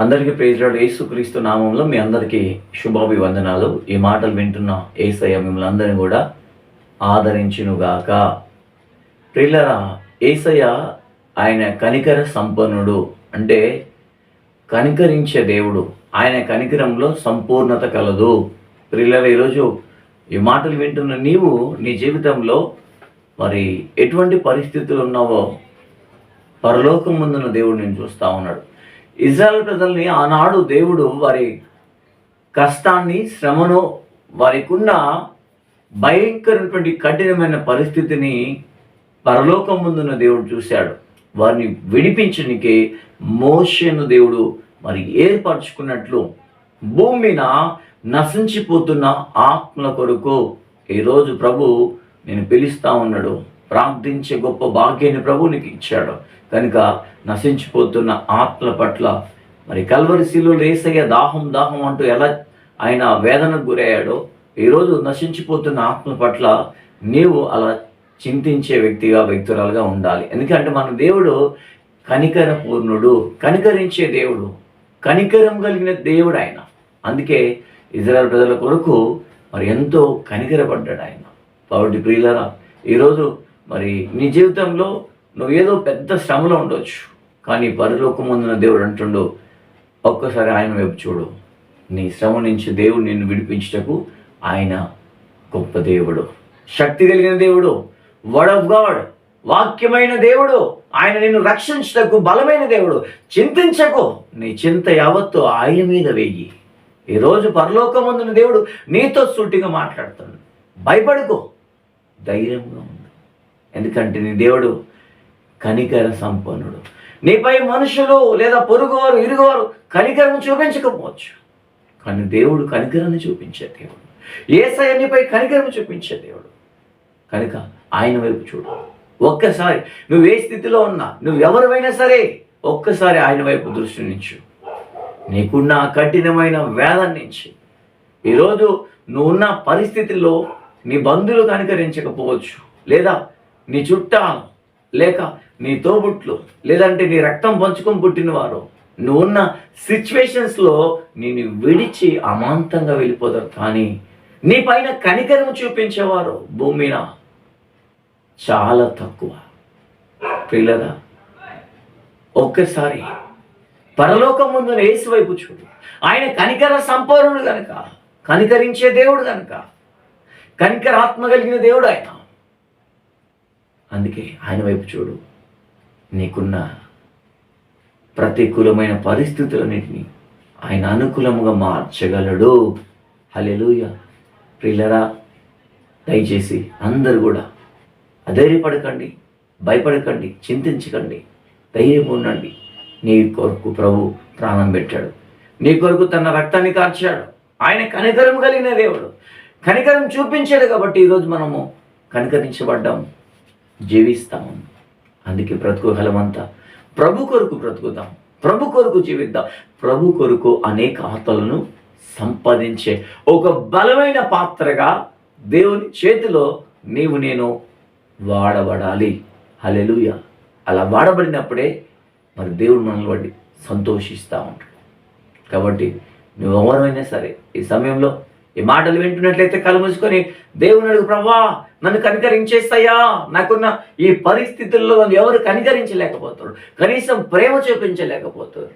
అందరికీ praise lord. యేసుక్రీస్తు నామంలో మీ అందరికీ శుభాభివందనాలు. ఈ మాటలు వింటున్న యేసయ్య మిమ్మల్ని అందరినీ కూడా ఆదరించునుగాక. ప్రియులారా, యేసయ్య ఆయన కనికర సంపన్నుడు, అంటే కనికరించే దేవుడు. ఆయన కనికరంలో సంపూర్ణత కలదు. ప్రియులారా, ఈరోజు ఈ మాటలు వింటున్న నీవు నీ జీవితంలో మరి ఎటువంటి పరిస్థితులు ఉన్నావో పరలోకం ముందున్న దేవుడు నేను చూస్తూ ఉన్నాడు. ఇజ్రాయెల్ ప్రజల్ని ఆనాడు దేవుడు వారి కష్టాన్ని, శ్రమను, వారికి ఉన్న భయంకరమైనటువంటి కఠినమైన పరిస్థితిని పరలోకం ముందున్న దేవుడు చూశాడు. వారిని విడిపించడానికి మోషేను దేవుడు మరి ఏర్పరచుకున్నట్లు భూమి మీద నశించిపోతున్న ఆత్మల కొరకు ఈరోజు ప్రభు నేను పిలుస్తూ ఉన్నాడు. ప్రార్థించే గొప్ప భాగ్యాన్ని ప్రభు నీకు ఇచ్చాడు కనుక నశించిపోతున్న ఆత్మల పట్ల మరి కల్వరి శిలువలో యేసయ్య దాహం అంటూ ఎలా ఆయన వేదనకు గురయ్యాడో, ఈరోజు నశించిపోతున్న ఆత్మల పట్ల నీవు అలా చింతించే వ్యక్తురాలుగా ఉండాలి. ఎందుకంటే మన దేవుడు కనికర పూర్ణుడు, కనికరించే దేవుడు, కనికరం కలిగిన దేవుడు ఆయన. అందుకే ఇజ్రాయెల్ ప్రజల కొరకు మరి ఎంతో కనికరపడ్డాడు ఆయన. కాబట్టి ప్రియులారా, ఈరోజు మరి నీ జీవితంలో నువ్వు ఏదో పెద్ద శ్రమలో ఉండవచ్చు, కానీ పరలోకం ముందున్న దేవుడు అంటుండు, ఒక్కసారి ఆయన వైపు చూడు. నీ శ్రమ నుంచి దేవుడు నిన్ను విడిపించుటకు ఆయన గొప్ప దేవుడు, శక్తి కలిగిన దేవుడు, వర్డ్ ఆఫ్ గాడ్, వాక్యమైన దేవుడు. ఆయన నిన్ను రక్షించుటకు బలమైన దేవుడు. చింతించకు, నీ చింత యావత్తు ఆయన మీద వేయి. ఈరోజు పరలోకం ముందున్న దేవుడు నీతో సూటిగా మాట్లాడుతాడు. భయపడుకో, ధైర్యంగా ఉండు. ఎందుకంటే నీ దేవుడు కనికర సంపన్నుడు. నీపై మనుషులు లేదా పొరుగువారు, ఇరుగువారు కనికరం చూపించకపోవచ్చు, కానీ దేవుడు కనికరాన్ని చూపించే దేవుడు. యేసయ్య నీపై కనికరం చూపించే దేవుడు కనుక ఆయన వైపు చూడు. ఒక్కసారి నువ్వు ఏ స్థితిలో ఉన్నా, నువ్వు ఎవరివైనా సరే, ఒక్కసారి ఆయన వైపు దృష్టి నుంచు. నీకున్న కఠినమైన వేదన నుంచి, ఈరోజు నువ్వున్న పరిస్థితుల్లో నీ బంధువులు కనికరించకపోవచ్చు, లేదా నీ చుట్టాలు, లేక నీ తోబుట్లు, లేదంటే నీ రక్తం పంచుకొని పుట్టినవారు, నువ్వున్న సిచ్యువేషన్స్లో నేను విడిచి అమాంతంగా వెళ్ళిపోతారు. కానీ నీ పైన కనికరం చూపించేవారు భూమి మీద చాలా తక్కువ. ప్రియులారా, ఒక్కసారి పరలోకం ముందున యేసు వైపు చూడు. ఆయన కనికర సంపూర్ణుడు కనుక, కనికరించే దేవుడు కనుక, కనికరాత్మ కలిగిన దేవుడు ఆయన. అందుకే ఆయన వైపు చూడు. నీకున్న ప్రతికూలమైన పరిస్థితులన్నింటినీ ఆయన అనుకూలముగా మార్చగలడు. హల్లెలూయా. ప్రియులారా, దయచేసి అందరూ కూడా అధైర్యపడకండి, భయపడకండి, చింతించకండి, ధైర్యం ఉండండి. నీ కొరకు ప్రభు ప్రాణం పెట్టాడు, నీ కొరకు తన రక్తాన్ని కార్చాడు. ఆయన కనికరం కలిగిన దేవుడు, కనికరం చూపించాడు. కాబట్టి ఈరోజు మనము కనికరించబడ్డాం, జీవిస్తాము. అందుకే బ్రతుకు కాలమంతా ప్రభు కొరకు బ్రతుకుదాం, ప్రభు కొరకు జీవిద్దాం, ప్రభు కొరకు అనేక ఆత్మలను సంపాదించే ఒక బలమైన పాత్రగా దేవుని చేతిలో నీవు నేను వాడబడాలి. హల్లెలూయా. అలా వాడబడినప్పుడే మరి దేవుడు మనల్ని బట్టి సంతోషిస్తూ ఉంటాడు. కాబట్టి నువ్వు ఎవరైనా సరే ఈ సమయంలో ఈ మాటలు వింటున్నట్లయితే కళ్ళు మూసుకొని దేవుని అడుగు, ప్రభా నన్ను కనికరించేస్తాయా. నాకున్న ఈ పరిస్థితుల్లో నన్ను ఎవరు కనికరించలేకపోతారు, కనీసం ప్రేమ చూపించలేకపోతారు.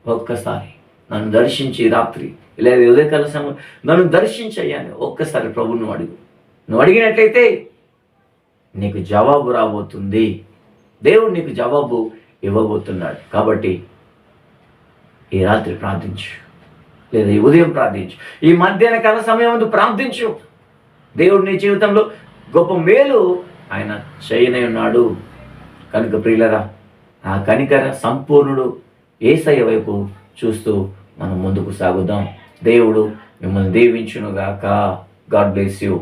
ఒక్కసారి నన్ను దర్శించి రాత్రి లేదా ఉదయకాల సమయం నన్ను దర్శించయ్యాను. ఒక్కసారి ప్రభువును అడుగు. నువ్వు అడిగినట్లయితే నీకు జవాబు రాబోతుంది. దేవుడు నీకు జవాబు ఇవ్వబోతున్నాడు. కాబట్టి ఈ రాత్రి ప్రార్థించు, లేదా ఈ ఉదయం ప్రార్థించు, ఈ మధ్యాహ్న కాల సమయం ముందు ప్రార్థించు. దేవుడు నీ జీవితంలో గొప్ప మేలు ఆయన చేయనే ఉన్నాడు. కనుక ప్రియులారా, ఆ కనికర సంపూర్ణుడు యేసయ్య వైపు చూస్తూ మనం ముందుకు సాగుదాం. దేవుడు మిమ్మల్ని దీవించునుగాక. God bless you.